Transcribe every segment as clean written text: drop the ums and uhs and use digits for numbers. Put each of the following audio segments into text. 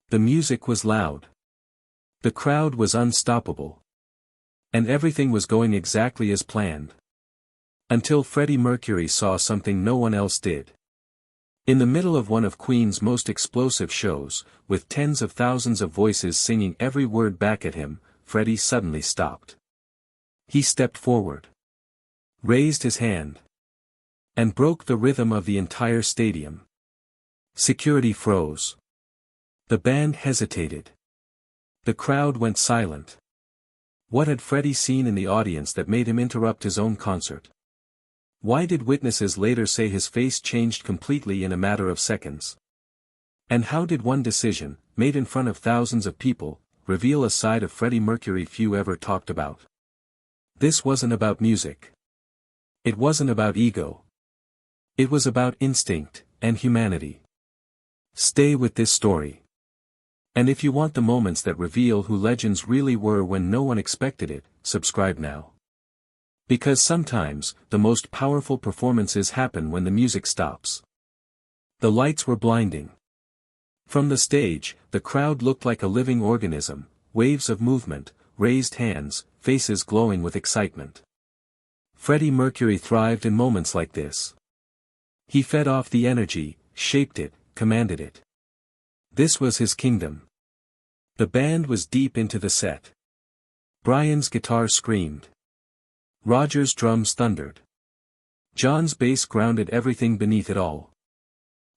The music was loud. The crowd was unstoppable. And everything was going exactly as planned. Until Freddie Mercury saw something no one else did. In the middle of one of Queen's most explosive shows, with tens of thousands of voices singing every word back at him, Freddie suddenly stopped. He stepped forward. Raised his hand. And broke the rhythm of the entire stadium. Security froze. The band hesitated. The crowd went silent. What had Freddie seen in the audience that made him interrupt his own concert? Why did witnesses later say his face changed completely in a matter of seconds? And how did one decision, made in front of thousands of people, reveal a side of Freddie Mercury few ever talked about? This wasn't about music. It wasn't about ego. It was about instinct and humanity. Stay with this story. And if you want the moments that reveal who legends really were when no one expected it, subscribe now. Because sometimes, the most powerful performances happen when the music stops. The lights were blinding. From the stage, the crowd looked like a living organism, waves of movement, raised hands, faces glowing with excitement. Freddie Mercury thrived in moments like this. He fed off the energy, shaped it, commanded it. This was his kingdom. The band was deep into the set. Brian's guitar screamed. Roger's drums thundered. John's bass grounded everything beneath it all.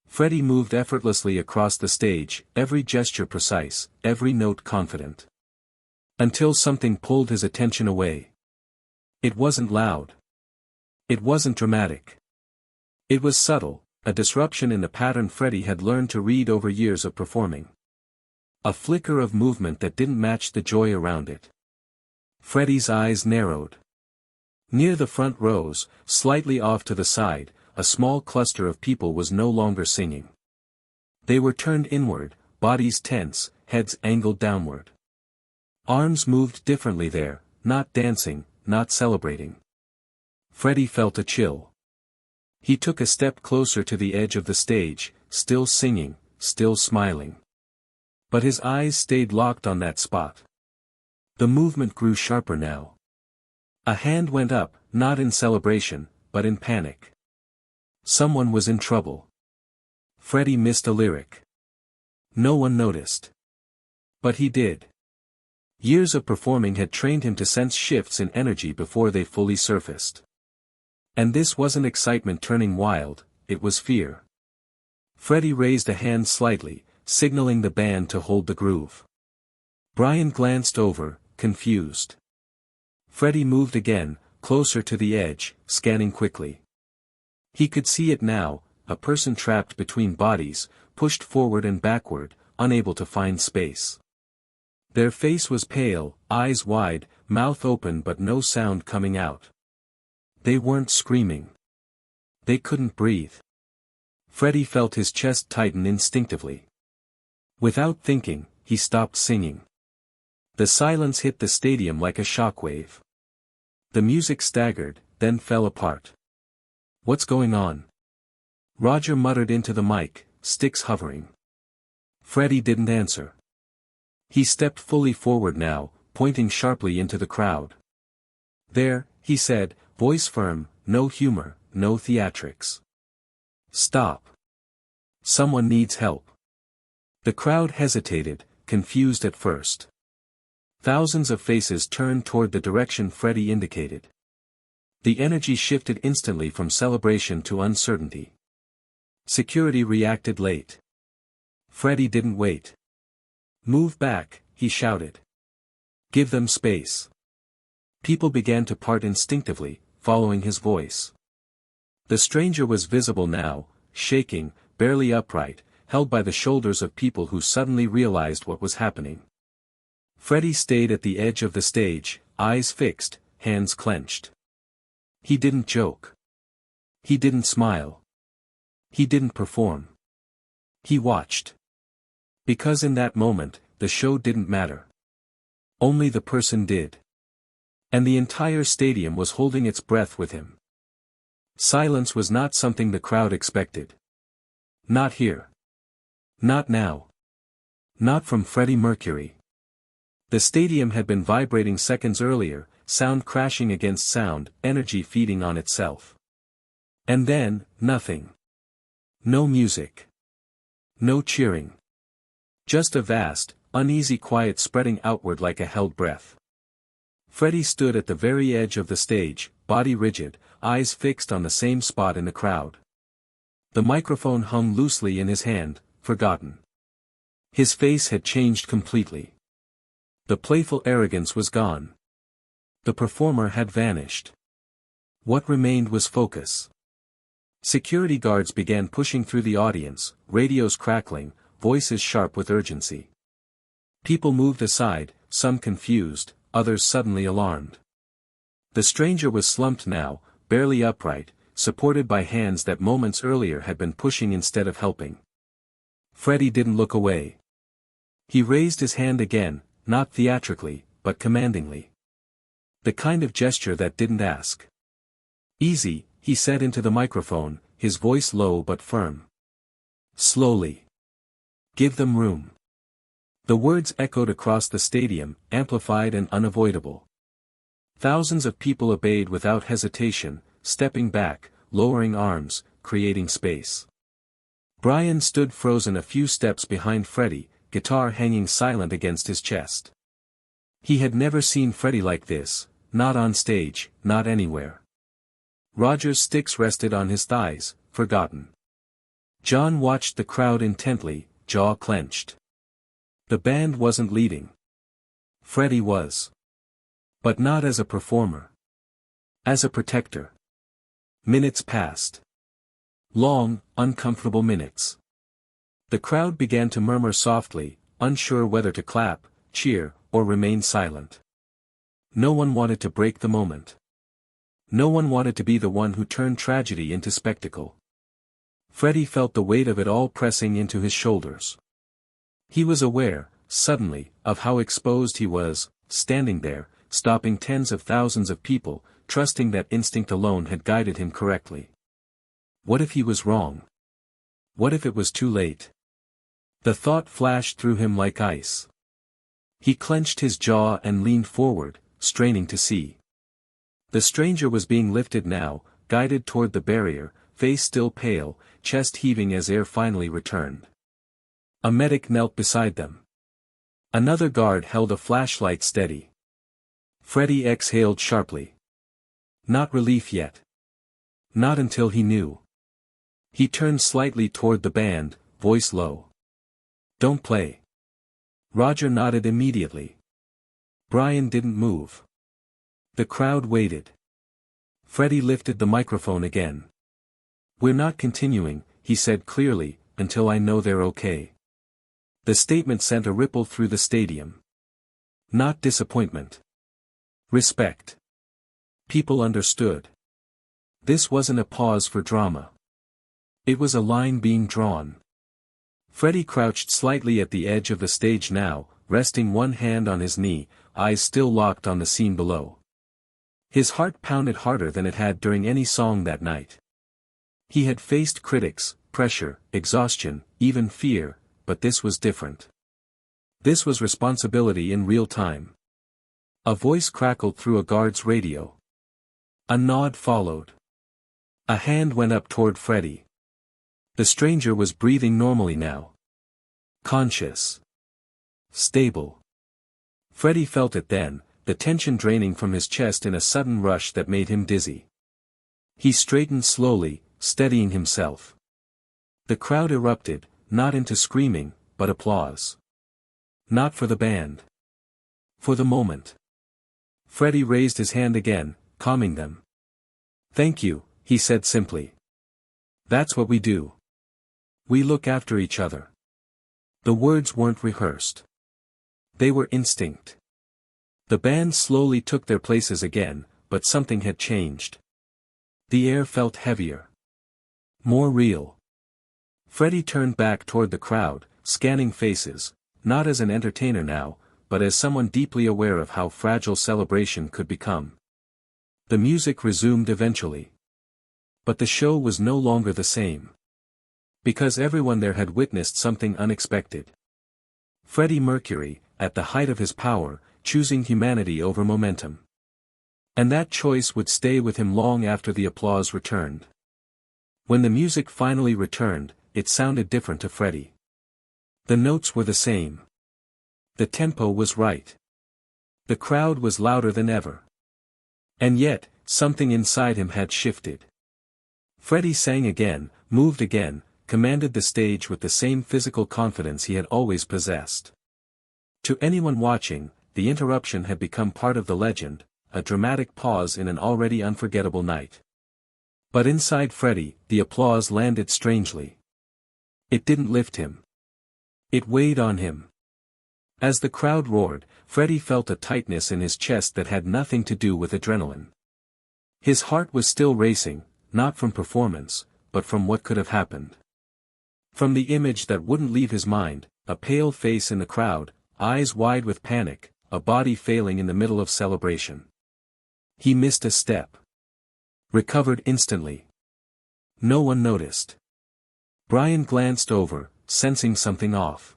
Freddie moved effortlessly across the stage, every gesture precise, every note confident. Until something pulled his attention away. It wasn't loud. It wasn't dramatic. It was subtle, a disruption in the pattern Freddie had learned to read over years of performing. A flicker of movement that didn't match the joy around it. Freddie's eyes narrowed. Near the front rows, slightly off to the side, a small cluster of people was no longer singing. They were turned inward, bodies tense, heads angled downward. Arms moved differently there, not dancing, not celebrating. Freddie felt a chill. He took a step closer to the edge of the stage, still singing, still smiling. But his eyes stayed locked on that spot. The movement grew sharper now. A hand went up, not in celebration, but in panic. Someone was in trouble. Freddie missed a lyric. No one noticed. But he did. Years of performing had trained him to sense shifts in energy before they fully surfaced. And this wasn't excitement turning wild, it was fear. Freddie raised a hand slightly, signaling the band to hold the groove. Brian glanced over, confused. Freddie moved again, closer to the edge, scanning quickly. He could see it now, a person trapped between bodies, pushed forward and backward, unable to find space. Their face was pale, eyes wide, mouth open but no sound coming out. They weren't screaming. They couldn't breathe. Freddie felt his chest tighten instinctively. Without thinking, he stopped singing. The silence hit the stadium like a shockwave. The music staggered, then fell apart. What's going on? Roger muttered into the mic, sticks hovering. Freddie didn't answer. He stepped fully forward now, pointing sharply into the crowd. There, he said, voice firm, no humor, no theatrics. Stop. Someone needs help. The crowd hesitated, confused at first. Thousands of faces turned toward the direction Freddie indicated. The energy shifted instantly from celebration to uncertainty. Security reacted late. Freddie didn't wait. Move back, he shouted. Give them space. People began to part instinctively, following his voice. The stranger was visible now, shaking, barely upright, held by the shoulders of people who suddenly realized what was happening. Freddie stayed at the edge of the stage, eyes fixed, hands clenched. He didn't joke. He didn't smile. He didn't perform. He watched. Because in that moment, the show didn't matter. Only the person did. And the entire stadium was holding its breath with him. Silence was not something the crowd expected. Not here. Not now. Not from Freddie Mercury. The stadium had been vibrating seconds earlier, sound crashing against sound, energy feeding on itself. And then, nothing. No music. No cheering. Just a vast, uneasy quiet spreading outward like a held breath. Freddie stood at the very edge of the stage, body rigid, eyes fixed on the same spot in the crowd. The microphone hung loosely in his hand, forgotten. His face had changed completely. The playful arrogance was gone. The performer had vanished. What remained was focus. Security guards began pushing through the audience, radios crackling, voices sharp with urgency. People moved aside, some confused, others suddenly alarmed. The stranger was slumped now, barely upright, supported by hands that moments earlier had been pushing instead of helping. Freddie didn't look away. He raised his hand again, not theatrically, but commandingly. The kind of gesture that didn't ask. "Easy," he said into the microphone, his voice low but firm. "Slowly. Give them room." The words echoed across the stadium, amplified and unavoidable. Thousands of people obeyed without hesitation, stepping back, lowering arms, creating space. Brian stood frozen a few steps behind Freddie, guitar hanging silent against his chest. He had never seen Freddie like this, not on stage, not anywhere. Roger's sticks rested on his thighs, forgotten. John watched the crowd intently, jaw clenched. The band wasn't leading. Freddie was. But not as a performer. As a protector. Minutes passed. Long, uncomfortable minutes. The crowd began to murmur softly, unsure whether to clap, cheer, or remain silent. No one wanted to break the moment. No one wanted to be the one who turned tragedy into spectacle. Freddie felt the weight of it all pressing into his shoulders. He was aware, suddenly, of how exposed he was, standing there, stopping tens of thousands of people, trusting that instinct alone had guided him correctly. What if he was wrong? What if it was too late? The thought flashed through him like ice. He clenched his jaw and leaned forward, straining to see. The stranger was being lifted now, guided toward the barrier, face still pale, chest heaving as air finally returned. A medic knelt beside them. Another guard held a flashlight steady. Freddie exhaled sharply. Not relief yet. Not until he knew. He turned slightly toward the band, voice low. "Don't play." Roger nodded immediately. Brian didn't move. The crowd waited. Freddie lifted the microphone again. "We're not continuing," he said clearly, "until I know they're okay." The statement sent a ripple through the stadium. Not disappointment. Respect. People understood. This wasn't a pause for drama. It was a line being drawn. Freddie crouched slightly at the edge of the stage now, resting one hand on his knee, eyes still locked on the scene below. His heart pounded harder than it had during any song that night. He had faced critics, pressure, exhaustion, even fear, but this was different. This was responsibility in real time. A voice crackled through a guard's radio. A nod followed. A hand went up toward Freddie. The stranger was breathing normally now. Conscious. Stable. Freddie felt it then, the tension draining from his chest in a sudden rush that made him dizzy. He straightened slowly, steadying himself. The crowd erupted, not into screaming, but applause. Not for the band. For the moment. Freddie raised his hand again, calming them. "Thank you," he said simply. "That's what we do. We look after each other." The words weren't rehearsed. They were instinct. The band slowly took their places again, but something had changed. The air felt heavier. More real. Freddie turned back toward the crowd, scanning faces, not as an entertainer now, but as someone deeply aware of how fragile celebration could become. The music resumed eventually. But the show was no longer the same. Because everyone there had witnessed something unexpected. Freddie Mercury, at the height of his power, choosing humanity over momentum. And that choice would stay with him long after the applause returned. When the music finally returned, it sounded different to Freddie. The notes were the same. The tempo was right. The crowd was louder than ever. And yet, something inside him had shifted. Freddie sang again, moved again, commanded the stage with the same physical confidence he had always possessed. To anyone watching, the interruption had become part of the legend, a dramatic pause in an already unforgettable night. But inside Freddie, the applause landed strangely. It didn't lift him. It weighed on him. As the crowd roared, Freddie felt a tightness in his chest that had nothing to do with adrenaline. His heart was still racing, not from performance, but from what could have happened. From the image that wouldn't leave his mind, a pale face in the crowd, eyes wide with panic, a body failing in the middle of celebration. He missed a step. Recovered instantly. No one noticed. Brian glanced over, sensing something off.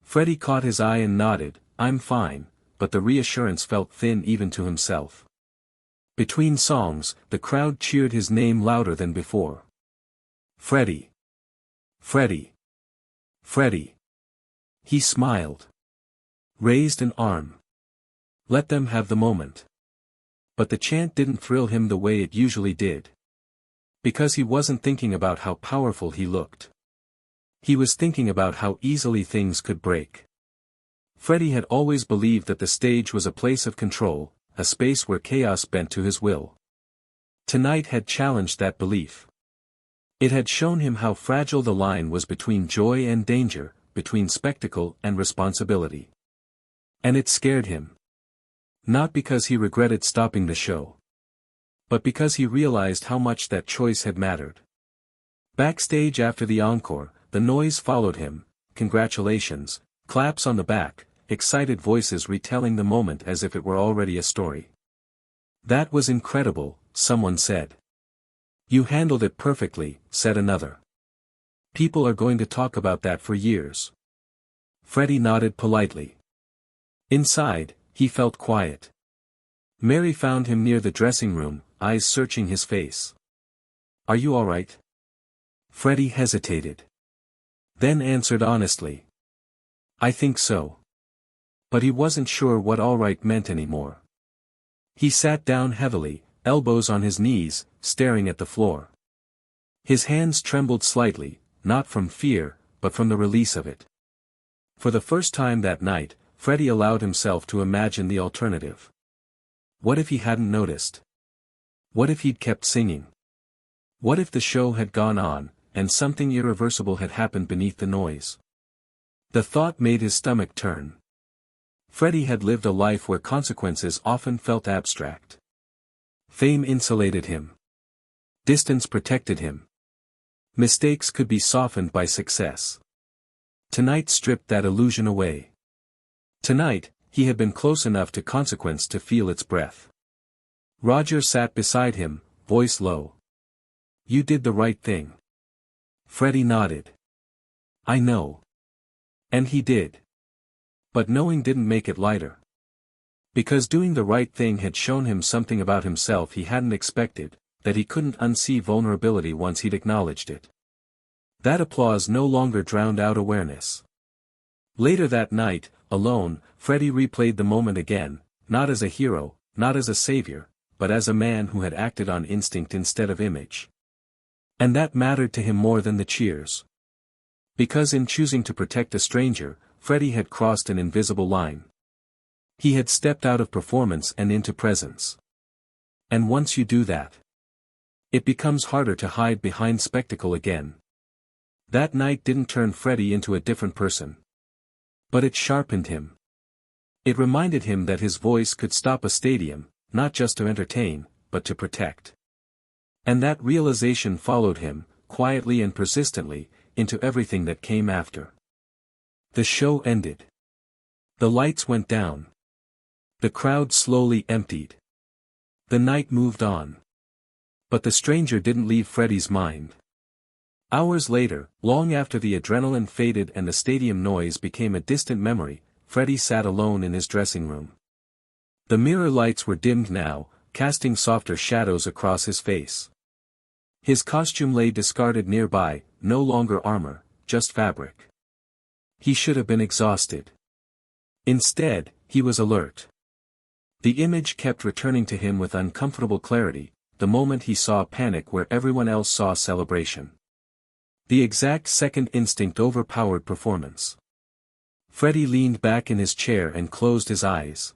Freddie caught his eye and nodded, "I'm fine," but the reassurance felt thin even to himself. Between songs, the crowd cheered his name louder than before. Freddie. Freddie. Freddie. He smiled. Raised an arm. Let them have the moment. But the chant didn't thrill him the way it usually did. Because he wasn't thinking about how powerful he looked. He was thinking about how easily things could break. Freddie had always believed that the stage was a place of control, a space where chaos bent to his will. Tonight had challenged that belief. It had shown him how fragile the line was between joy and danger, between spectacle and responsibility. And it scared him. Not because he regretted stopping the show. But because he realized how much that choice had mattered. Backstage after the encore, the noise followed him, congratulations, claps on the back, excited voices retelling the moment as if it were already a story. "That was incredible," someone said. "You handled it perfectly," said another. "People are going to talk about that for years." Freddie nodded politely. Inside, he felt quiet. Mary found him near the dressing room, eyes searching his face. "Are you all right?" Freddie hesitated. Then answered honestly. "I think so." But he wasn't sure what all right meant anymore. He sat down heavily, elbows on his knees, staring at the floor. His hands trembled slightly, not from fear, but from the release of it. For the first time that night, Freddie allowed himself to imagine the alternative. What if he hadn't noticed? What if he'd kept singing? What if the show had gone on, and something irreversible had happened beneath the noise? The thought made his stomach turn. Freddie had lived a life where consequences often felt abstract. Fame insulated him. Distance protected him. Mistakes could be softened by success. Tonight stripped that illusion away. Tonight, he had been close enough to consequence to feel its breath. Roger sat beside him, voice low. "You did the right thing." Freddie nodded. "I know." And he did. But knowing didn't make it lighter. Because doing the right thing had shown him something about himself he hadn't expected, that he couldn't unsee vulnerability once he'd acknowledged it. That applause no longer drowned out awareness. Later that night, alone, Freddie replayed the moment again, not as a hero, not as a savior, but as a man who had acted on instinct instead of image. And that mattered to him more than the cheers. Because in choosing to protect a stranger, Freddie had crossed an invisible line. He had stepped out of performance and into presence. And once you do that, it becomes harder to hide behind spectacle again. That night didn't turn Freddie into a different person. But it sharpened him. It reminded him that his voice could stop a stadium, not just to entertain, but to protect. And that realization followed him, quietly and persistently, into everything that came after. The show ended. The lights went down. The crowd slowly emptied. The night moved on. But the stranger didn't leave Freddie's mind. Hours later, long after the adrenaline faded and the stadium noise became a distant memory, Freddie sat alone in his dressing room. The mirror lights were dimmed now, casting softer shadows across his face. His costume lay discarded nearby, no longer armor, just fabric. He should have been exhausted. Instead, he was alert. The image kept returning to him with uncomfortable clarity, the moment he saw panic where everyone else saw celebration. The exact second instinct overpowered performance. Freddie leaned back in his chair and closed his eyes.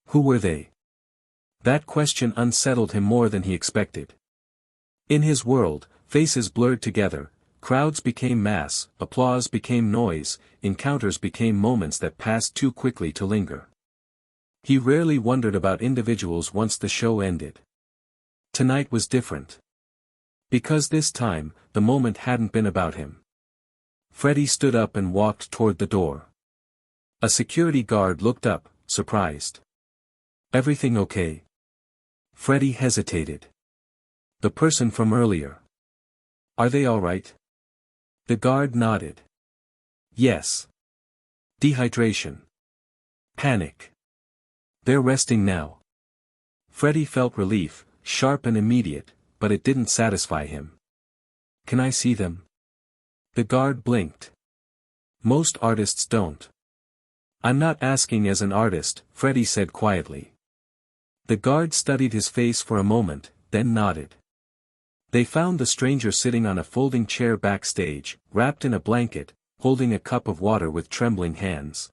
Who were they? That question unsettled him more than he expected. In his world, faces blurred together, crowds became mass, applause became noise, encounters became moments that passed too quickly to linger. He rarely wondered about individuals once the show ended. Tonight was different. Because this time, the moment hadn't been about him. Freddie stood up and walked toward the door. A security guard looked up, surprised. Everything okay? Freddie hesitated. The person from earlier. Are they all right? The guard nodded. Yes. Dehydration. Panic. They're resting now. Freddie felt relief, sharp and immediate, but it didn't satisfy him. Can I see them? The guard blinked. Most artists don't. I'm not asking as an artist, Freddie said quietly. The guard studied his face for a moment, then nodded. They found the stranger sitting on a folding chair backstage, wrapped in a blanket, holding a cup of water with trembling hands.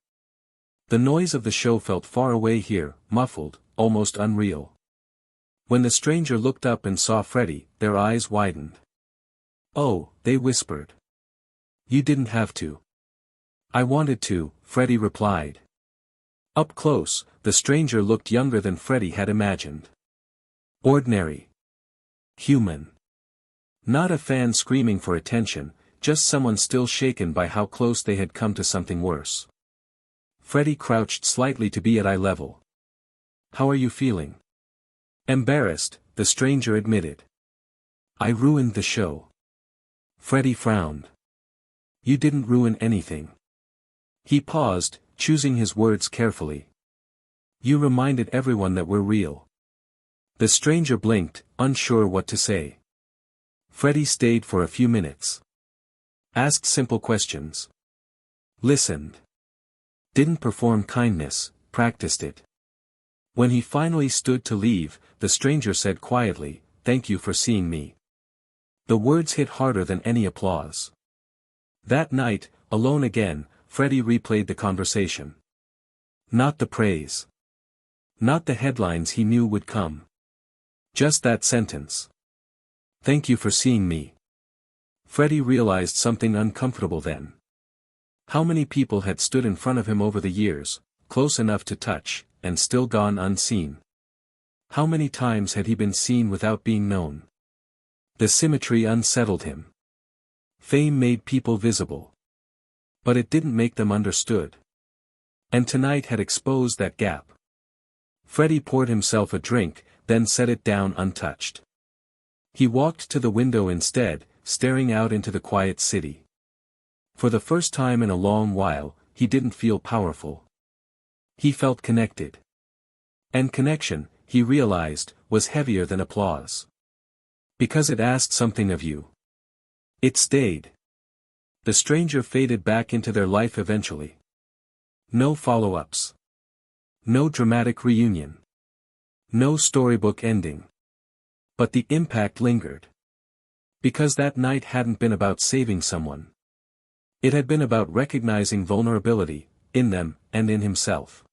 The noise of the show felt far away here, muffled, almost unreal. When the stranger looked up and saw Freddie, their eyes widened. Oh, they whispered. You didn't have to. I wanted to, Freddie replied. Up close, the stranger looked younger than Freddie had imagined. Ordinary. Human. Not a fan screaming for attention, just someone still shaken by how close they had come to something worse. Freddie crouched slightly to be at eye level. How are you feeling? Embarrassed, the stranger admitted. I ruined the show. Freddie frowned. You didn't ruin anything. He paused, choosing his words carefully. You reminded everyone that we're real. The stranger blinked, unsure what to say. Freddie stayed for a few minutes. Asked simple questions. Listened. Didn't perform kindness, practiced it. When he finally stood to leave, the stranger said quietly, "Thank you for seeing me." The words hit harder than any applause. That night, alone again, Freddie replayed the conversation. Not the praise. Not the headlines he knew would come. Just that sentence. Thank you for seeing me. Freddie realized something uncomfortable then. How many people had stood in front of him over the years, close enough to touch, and still gone unseen? How many times had he been seen without being known? The symmetry unsettled him. Fame made people visible. But it didn't make them understood. And tonight had exposed that gap. Freddie poured himself a drink, then set it down untouched. He walked to the window instead, staring out into the quiet city. For the first time in a long while, he didn't feel powerful. He felt connected. And connection, he realized, was heavier than applause. Because it asked something of you. It stayed. The stranger faded back into their life eventually. No follow-ups. No dramatic reunion. No storybook ending. But the impact lingered. Because that night hadn't been about saving someone. It had been about recognizing vulnerability, in them, and in himself.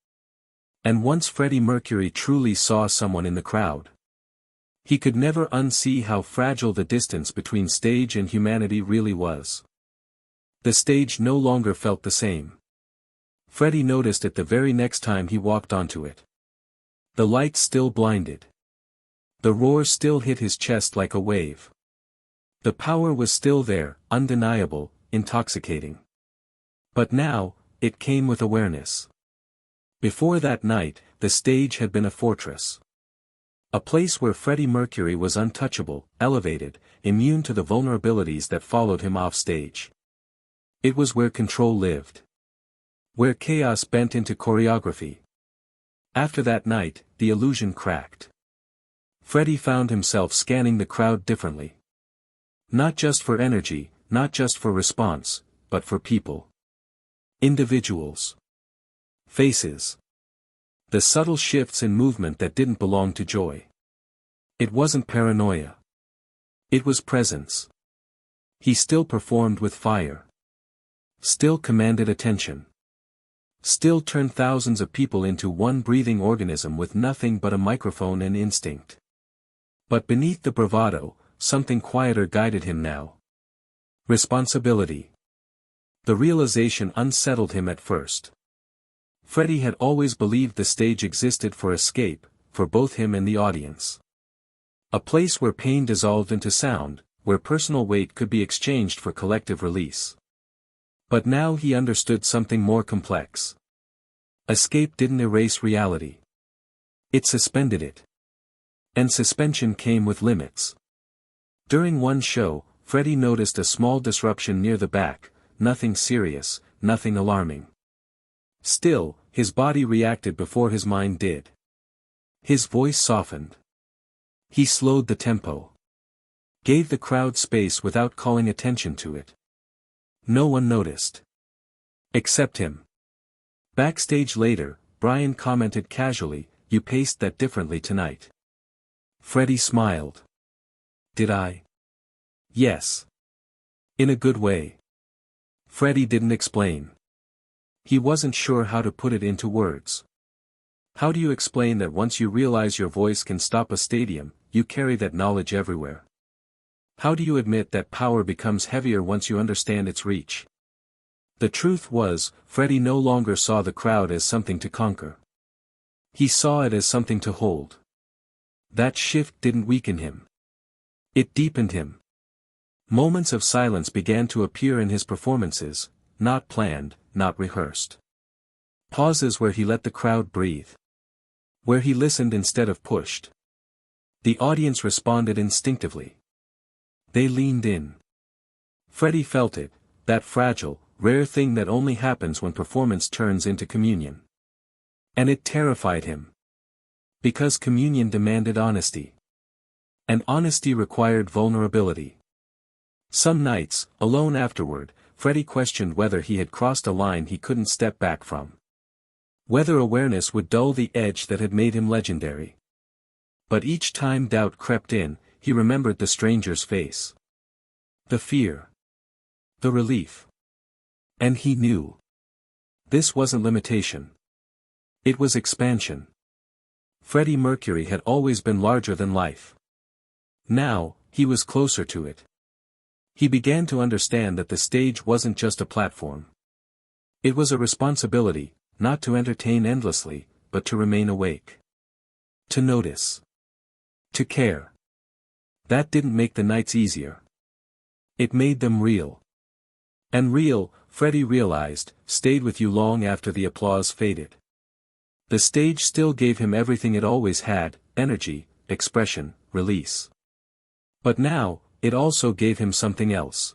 And once Freddie Mercury truly saw someone in the crowd, he could never unsee how fragile the distance between stage and humanity really was. The stage no longer felt the same. Freddie noticed it the very next time he walked onto it. The light still blinded. The roar still hit his chest like a wave. The power was still there, undeniable, intoxicating. But now, it came with awareness. Before that night, the stage had been a fortress. A place where Freddie Mercury was untouchable, elevated, immune to the vulnerabilities that followed him off stage. It was where control lived. Where chaos bent into choreography. After that night, the illusion cracked. Freddie found himself scanning the crowd differently. Not just for energy, not just for response, but for people. Individuals. Faces. The subtle shifts in movement that didn't belong to joy. It wasn't paranoia. It was presence. He still performed with fire. Still commanded attention. Still turned thousands of people into one breathing organism with nothing but a microphone and instinct. But beneath the bravado, something quieter guided him now. Responsibility. The realization unsettled him at first. Freddie had always believed the stage existed for escape, for both him and the audience. A place where pain dissolved into sound, where personal weight could be exchanged for collective release. But now he understood something more complex. Escape didn't erase reality. It suspended it. And suspension came with limits. During one show, Freddie noticed a small disruption near the back, nothing serious, nothing alarming. Still, his body reacted before his mind did. His voice softened. He slowed the tempo. Gave the crowd space without calling attention to it. No one noticed. Except him. Backstage later, Brian commented casually, "You paced that differently tonight." Freddie smiled. "Did I?" "Yes. In a good way." Freddie didn't explain. He wasn't sure how to put it into words. How do you explain that once you realize your voice can stop a stadium, you carry that knowledge everywhere? How do you admit that power becomes heavier once you understand its reach? The truth was, Freddie no longer saw the crowd as something to conquer. He saw it as something to hold. That shift didn't weaken him. It deepened him. Moments of silence began to appear in his performances, not planned, not rehearsed. Pauses where he let the crowd breathe. Where he listened instead of pushed. The audience responded instinctively. They leaned in. Freddie felt it, that fragile, rare thing that only happens when performance turns into communion. And it terrified him. Because communion demanded honesty. And honesty required vulnerability. Some nights, alone afterward, Freddie questioned whether he had crossed a line he couldn't step back from. Whether awareness would dull the edge that had made him legendary. But each time doubt crept in, he remembered the stranger's face. The fear. The relief. And he knew. This wasn't limitation. It was expansion. Freddie Mercury had always been larger than life. Now, he was closer to it. He began to understand that the stage wasn't just a platform. It was a responsibility, not to entertain endlessly, but to remain awake. To notice. To care. That didn't make the nights easier. It made them real. And real, Freddie realized, stayed with you long after the applause faded. The stage still gave him everything it always had, energy, expression, release. But now, it also gave him something else.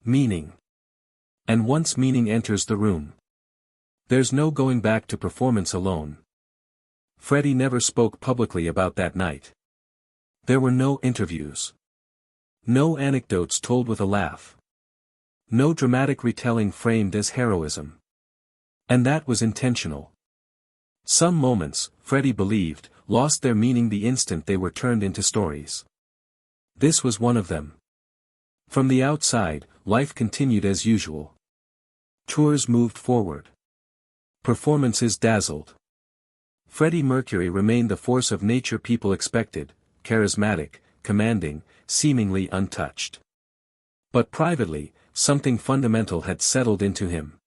Meaning. And once meaning enters the room, there's no going back to performance alone. Freddie never spoke publicly about that night. There were no interviews. No anecdotes told with a laugh. No dramatic retelling framed as heroism. And that was intentional. Some moments, Freddie believed, lost their meaning the instant they were turned into stories. This was one of them. From the outside, life continued as usual. Tours moved forward. Performances dazzled. Freddie Mercury remained the force of nature people expected, charismatic, commanding, seemingly untouched. But privately, something fundamental had settled into him.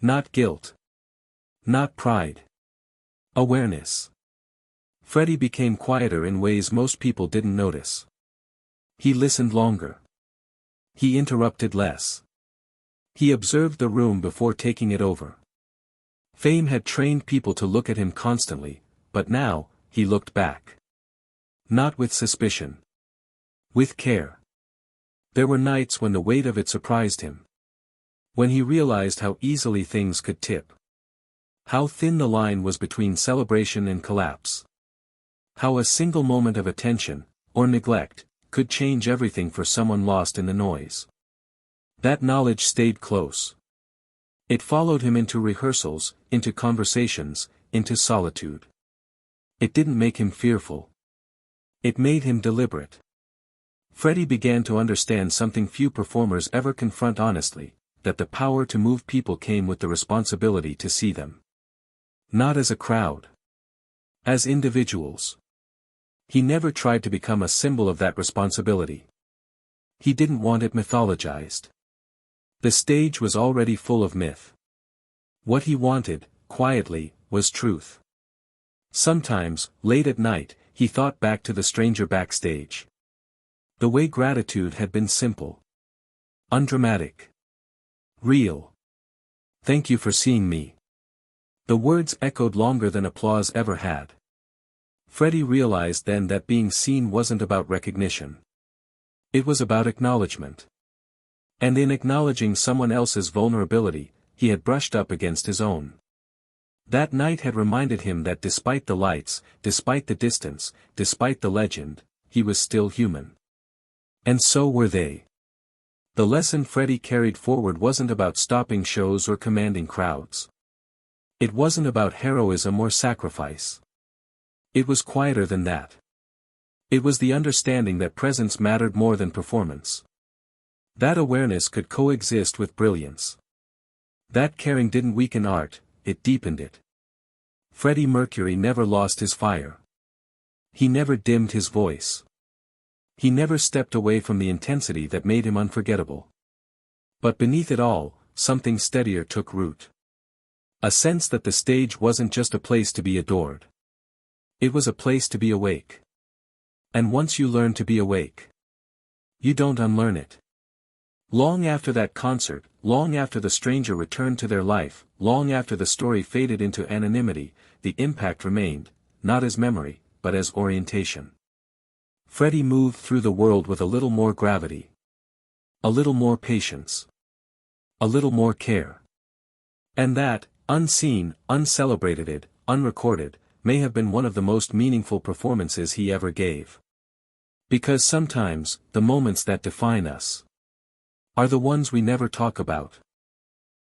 Not guilt. Not pride. Awareness. Freddie became quieter in ways most people didn't notice. He listened longer. He interrupted less. He observed the room before taking it over. Fame had trained people to look at him constantly, but now, he looked back. Not with suspicion. With care. There were nights when the weight of it surprised him. When he realized how easily things could tip. How thin the line was between celebration and collapse. How a single moment of attention, or neglect, could change everything for someone lost in the noise. That knowledge stayed close. It followed him into rehearsals, into conversations, into solitude. It didn't make him fearful. It made him deliberate. Freddie began to understand something few performers ever confront honestly, that the power to move people came with the responsibility to see them. Not as a crowd. As individuals. He never tried to become a symbol of that responsibility. He didn't want it mythologized. The stage was already full of myth. What he wanted, quietly, was truth. Sometimes, late at night, he thought back to the stranger backstage. The way gratitude had been simple. Undramatic. Real. Thank you for seeing me. The words echoed longer than applause ever had. Freddie realized then that being seen wasn't about recognition. It was about acknowledgement. And in acknowledging someone else's vulnerability, he had brushed up against his own. That night had reminded him that despite the lights, despite the distance, despite the legend, he was still human. And so were they. The lesson Freddie carried forward wasn't about stopping shows or commanding crowds. It wasn't about heroism or sacrifice. It was quieter than that. It was the understanding that presence mattered more than performance. That awareness could coexist with brilliance. That caring didn't weaken art, it deepened it. Freddie Mercury never lost his fire. He never dimmed his voice. He never stepped away from the intensity that made him unforgettable. But beneath it all, something steadier took root. A sense that the stage wasn't just a place to be adored. It was a place to be awake. And once you learn to be awake, you don't unlearn it. Long after that concert, long after the stranger returned to their life, long after the story faded into anonymity, the impact remained, not as memory, but as orientation. Freddie moved through the world with a little more gravity. A little more patience. A little more care. And that, unseen, uncelebrated, unrecorded, may have been one of the most meaningful performances he ever gave. Because sometimes, the moments that define us are the ones we never talk about.